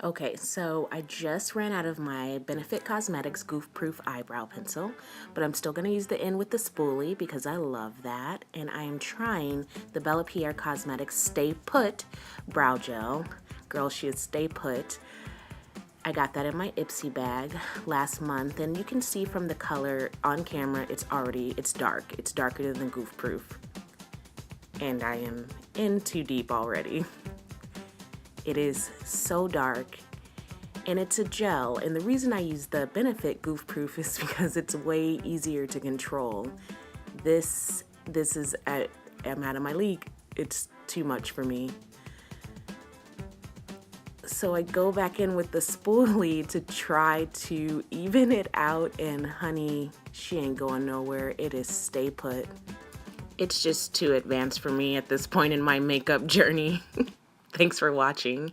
Okay, so I just ran out of my Benefit Cosmetics Goofproof eyebrow pencil, but I'm still going to use the end with the spoolie because I love that. And I am trying the bellápierre Cosmetics Stay Put brow gel. Girl, she is stay put. I got that in my Ipsy bag last month, and you can see from the color on camera, it's dark. It's darker than the Goofproof. And I am in too deep already. It is so dark, and it's a gel, and the reason I use the Benefit Goofproof is because it's way easier to control. This is, I'm out of my league. It's too much for me. So I go back in with the spoolie to try to even it out, and honey, she ain't going nowhere. It is stay put. It's just too advanced for me at this point in my makeup journey. Thanks for watching.